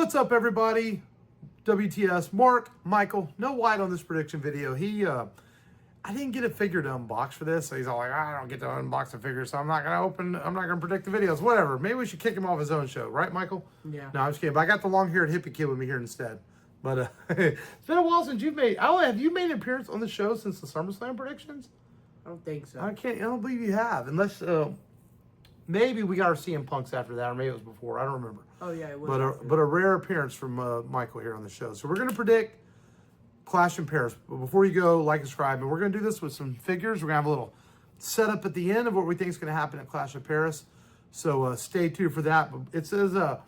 What's up, everybody? WTS, Mark, Michael, no White on this prediction video. I didn't get a figure to unbox for this, so he's all like, I don't get to unbox a figure, so I'm not gonna predict the videos. Whatever. Maybe we should kick him off his own show, right, Michael? Yeah. No, I'm just kidding. But I got the long-haired hippie kid with me here instead. But it's been a while since you've made. Oh, have you made an appearance on the show since the SummerSlam predictions? I don't think so. I don't believe you have, unless maybe we got our CM Punks after that, or maybe it was before. I don't remember. Oh yeah, it was. But a rare appearance from Michael here on the show. So we're gonna predict Clash in Paris. But before you go, like and subscribe. And we're going to do this with some figures. We're going to have a little setup at the end of what we think is going to happen at Clash of Paris. So stay tuned for that. But it says the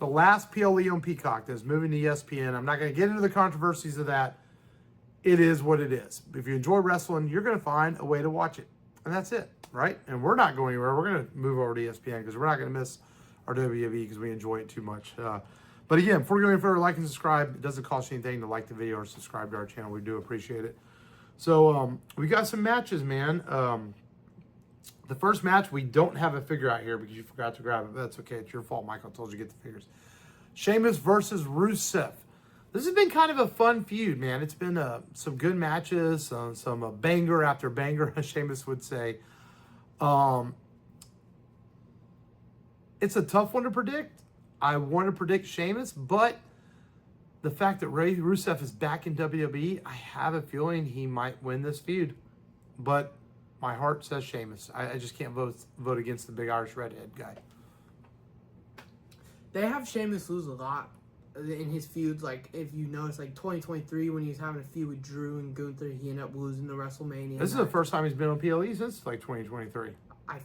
last PLE on Peacock that's moving to ESPN. I'm not going to get into the controversies of that. It is what it is. If you enjoy wrestling, you're going to find a way to watch it. And that's it, right? And we're not going anywhere. We're going to move over to ESPN because we're not going to miss our WWE because we enjoy it too much. But again, before we go any further, like and subscribe. It doesn't cost you anything to like the video or subscribe to our channel. We do appreciate it. So we got some matches, man. The first match, we don't have a figure out here because you forgot to grab it. But that's okay. It's your fault, Michael. I told you to get the figures. Sheamus versus Rusev. This has been kind of a fun feud, man. It's been some good matches, some banger after banger, as Sheamus would say. It's a tough one to predict. I want to predict Sheamus, but the fact that Rusev is back in WWE, I have a feeling he might win this feud. But my heart says Sheamus. I just can't vote against the big Irish redhead guy. They have Sheamus lose a lot in his feuds. Like, if you notice, like 2023 when he was having a feud with Drew and Gunther, he ended up losing the WrestleMania. This is the first time he's been on PLE since like 2023. I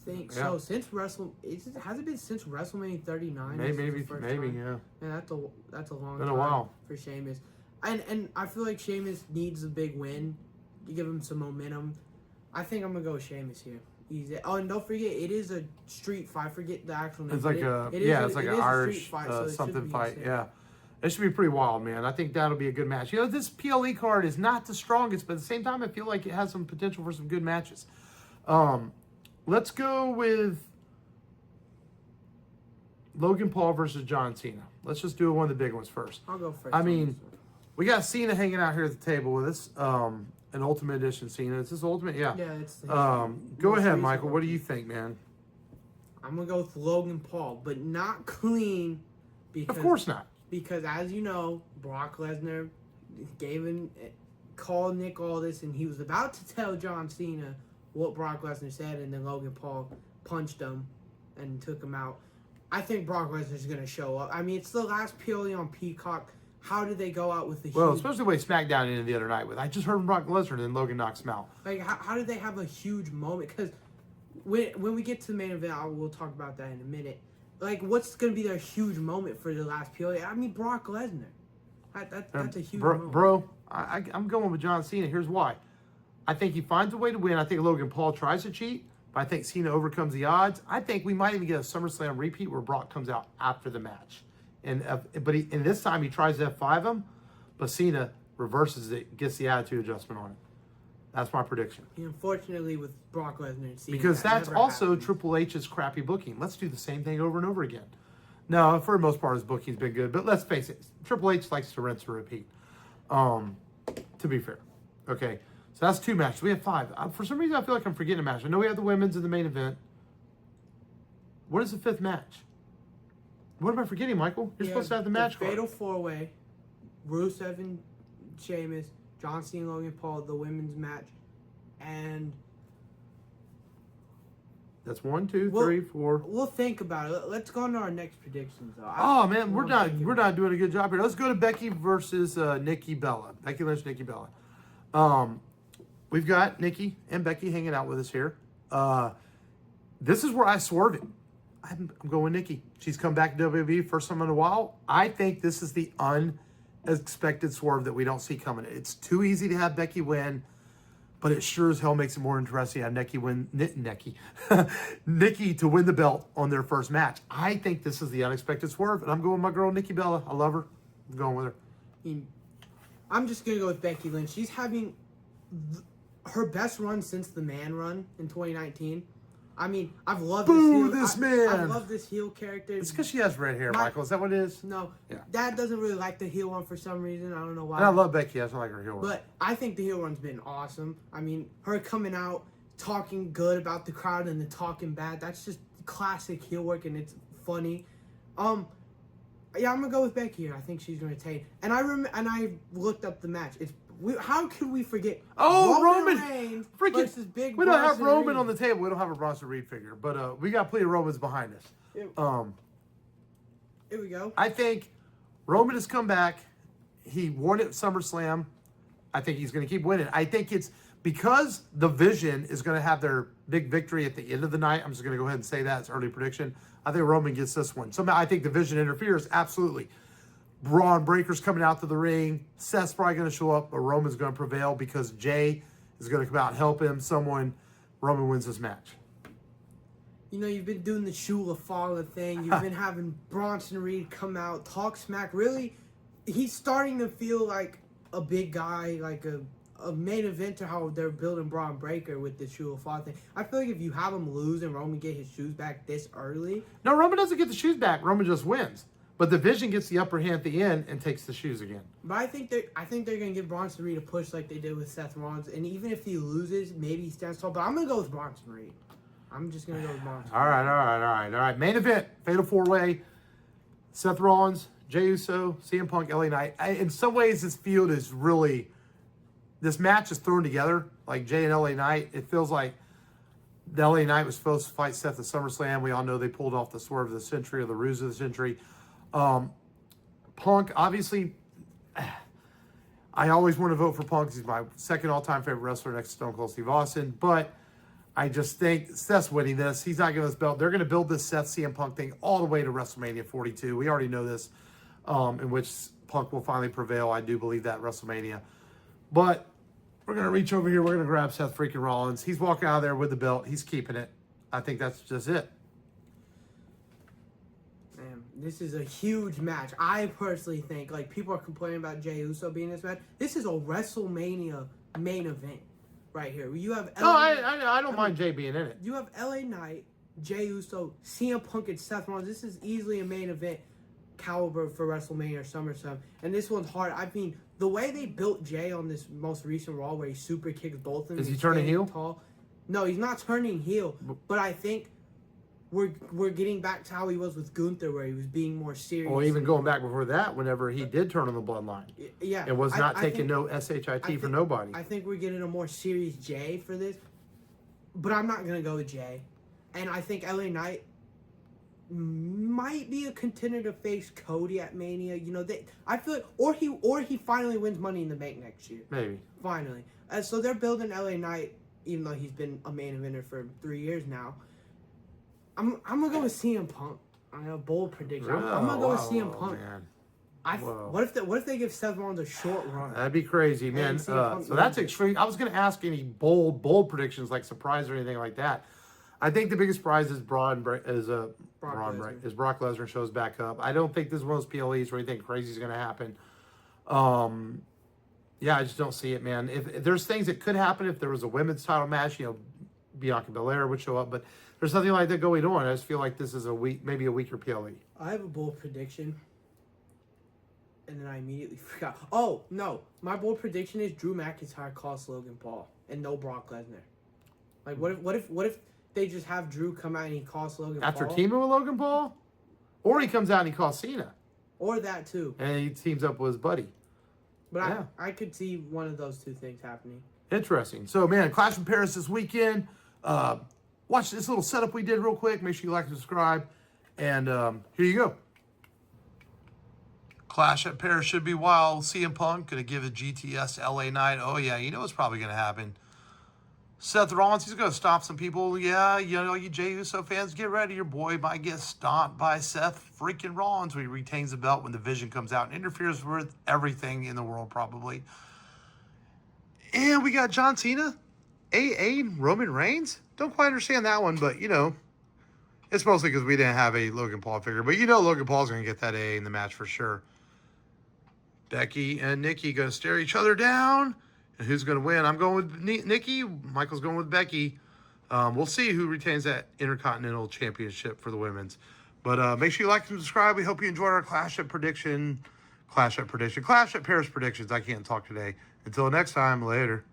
think so. Since has it been since WrestleMania 39? Maybe, time? yeah. Man, that's a long been time a while for Sheamus. And I feel like Sheamus needs a big win to give him some momentum. I think I'm gonna go with Sheamus here. Oh, and don't forget, it is a street fight. Forget the actual name. It's like it's like an Irish fight, so something fight. Yeah, it should be pretty wild, man. I think that'll be a good match. You know, this PLE card is not the strongest, but at the same time, I feel like it has some potential for some good matches. Let's go with Logan Paul versus John Cena. Let's just do one of the big ones first. I'll go first. I mean, we got Cena hanging out here at the table with us. An Ultimate Edition Cena. Is this Ultimate? Yeah. Yeah, it's. Go ahead, Michael. What do you think, man? I'm gonna go with Logan Paul, but not clean. Because, of course not. Because as you know, Brock Lesnar called Nick Aldis, and he was about to tell John Cena what Brock Lesnar said, and then Logan Paul punched him and took him out. I think Brock Lesnar's going to show up. I mean, it's the last PLE on Peacock. How did they go out with the Well, especially the way SmackDown ended the other night with, I just heard from Brock Lesnar, and then Logan knocks him out. Like, how did they have a huge moment? Because when we get to the main event, we'll talk about that in a minute. Like, what's going to be their huge moment for the last PLE? I mean, Brock Lesnar. That's a huge moment. Bro, I'm going with John Cena. Here's why. I think he finds a way to win. I think Logan Paul tries to cheat, but I think Cena overcomes the odds. I think we might even get a SummerSlam repeat where Brock comes out after the match. And this time he tries to F5 him, but Cena reverses it, gets the attitude adjustment on it. That's my prediction. Unfortunately, with Brock Lesnar and Cena, because that's also Triple H's crappy booking. Let's do the same thing over and over again. No, for the most part, his booking's been good, but let's face it, Triple H likes to rinse and repeat. To be fair, okay. So that's 2 matches. We have 5. For some reason, I feel like I'm forgetting a match. I know we have the women's in the main event. What is the 5th match? What am I forgetting, Michael? You're supposed to have the match card. Fatal 4-way, Rusev and Sheamus, John Cena, Logan Paul, the women's match, and that's 1, 2, 3, 4. We'll think about it. Let's go on to our next predictions, though. Oh man, we're not doing a good job here. Let's go to Becky versus Nikki Bella. Becky Lynch, Nikki Bella. We've got Nikki and Becky hanging out with us here. This is where I swerve it. I'm going Nikki. She's come back to WWE first time in a while. I think this is the unexpected swerve that we don't see coming. It's too easy to have Becky win, but it sure as hell makes it more interesting to have Nikki to win the belt on their first match. I think this is the unexpected swerve, and I'm going with my girl Nikki Bella. I love her. I'm going with her. I'm just going to go with Becky Lynch. She's having her best run since the Man run in 2019. I mean, I've loved Boo this this heel. I man. love this heel character. It's because she has red hair, Michael. Is that what it is? No. Yeah. Dad doesn't really like the heel one for some reason. I don't know why. And I love Becky. I just don't like her heel one. But I think the heel run's been awesome. I mean, her coming out, talking good about the crowd and then talking bad. That's just classic heel work, and it's funny. Yeah, I'm gonna go with Becky here. I think she's gonna take. And I looked up the match. How could we forget? Roman Reigns freaking versus Big. We don't have Bronson Roman Reed. on the table. We don't have a Bronson Reed figure, but we got plenty of Romans behind us. Here we go. I think Roman has come back. He won at SummerSlam. I think he's going to keep winning. I think it's because the Vision is going to have their big victory at the end of the night. I'm just going to go ahead and say that. It's early prediction. I think Roman gets this one. Somehow I think the Vision interferes. Absolutely. Braun Breaker's coming out to the ring. Seth's probably going to show up, but Roman's going to prevail because Jay is going to come out and help him. Roman wins this match. You know, you've been doing the Shula Fala thing. You've been having Bronson Reed come out, talk smack. Really, he's starting to feel like a big guy, like a main eventer, how they're building Braun Breaker with the Shula Fala thing. I feel like if you have him lose and Roman get his shoes back this early. No, Roman doesn't get the shoes back. Roman just wins. But the Vision gets the upper hand at the end and takes the shoes again. But I think they're gonna give Bronson Reed a push like they did with Seth Rollins, and even if he loses, maybe he stands tall. But I'm gonna go with Bronson Reed. I'm just gonna go with Bronson. All right. Main event, Fatal 4-Way. Seth Rollins, Jey Uso, CM Punk, LA Knight. In some ways, this field is really, this match is thrown together. Like Jey and LA Knight, it feels like the LA Knight was supposed to fight Seth at SummerSlam. We all know they pulled off the swerve of the century or the ruse of the century. Punk, obviously, I always want to vote for Punk. He's my second all-time favorite wrestler next to Stone Cold Steve Austin. But I just think Seth's winning this. He's not giving us belt. They're going to build this Seth CM Punk thing all the way to WrestleMania 42. We already know this, in which Punk will finally prevail. I do believe that WrestleMania. But we're going to reach over here. We're going to grab Seth freaking Rollins. He's walking out of there with the belt. He's keeping it. I think that's just it. Man, this is a huge match. I personally think, like, people are complaining about Jey Uso being in this match. This is a WrestleMania main event right here. You have I don't mind Jey being in it. You have LA Knight, Jey Uso, CM Punk, and Seth Rollins. This is easily a main event caliber for WrestleMania or SummerSlam. And this one's hard. I mean, the way they built Jey on this most recent Raw where he super kicks both of them. Is he turning heel? Tall. No, he's not turning heel. But I think we're getting back to how he was with Gunther, where he was being more serious. Or even going back before that, whenever he did turn on the bloodline. Yeah. It was not taking no SHIT for nobody. I think we're getting a more serious Jey for this. But I'm not going to go with Jey. And I think LA Knight might be a contender to face Cody at Mania. You know, I feel like, or he finally wins Money in the Bank next year. Maybe. Finally. So they're building LA Knight, even though he's been a main eventer for 3 years now. I'm gonna go with CM Punk. I have a bold prediction. I'm gonna go with CM Punk. Man. What if they give Seth Rollins a short run? That'd be crazy, man. So that's extreme. I was gonna ask any bold predictions, like surprise or anything like that. I think the biggest prize is Brock Lesnar shows back up. I don't think this is one of those PLEs where anything crazy is gonna happen. Yeah, I just don't see it, man. If there's things that could happen if there was a women's title match, you know, Bianca Belair would show up, but there's nothing like that going on. I just feel like this is maybe a weaker PLE. I have a bold prediction, and then I immediately forgot. Oh no, my bold prediction is Drew McIntyre calls Logan Paul and no Brock Lesnar. Like, what if they just have Drew come out and he calls Logan After Paul? teaming with Logan Paul, or he comes out and he calls Cena, or that too, and he teams up with his buddy. But yeah. I could see one of those two things happening. Interesting. So, man, Clash in Paris this weekend. Watch this little setup we did real quick. Make sure you like and subscribe. And here you go. Clash at Paris should be wild. CM Punk going to give a GTS to LA Knight. Oh, yeah, you know what's probably going to happen. Seth Rollins, he's going to stop some people. Yeah, you know, you Jey Uso fans, get ready. Your boy might get stomped by Seth freaking Rollins when he retains the belt when the Vision comes out and interferes with everything in the world, probably. And we got John Cena, AA, Roman Reigns. Don't quite understand that one, but, you know, it's mostly because we didn't have a Logan Paul figure. But you know Logan Paul's going to get that AA in the match for sure. Becky and Nikki going to stare each other down. And who's going to win? I'm going with Nikki. Michael's going with Becky. We'll see who retains that Intercontinental Championship for the women's. But make sure you like and subscribe. We hope you enjoyed our Clash at Paris predictions. I can't talk today. Until next time, later.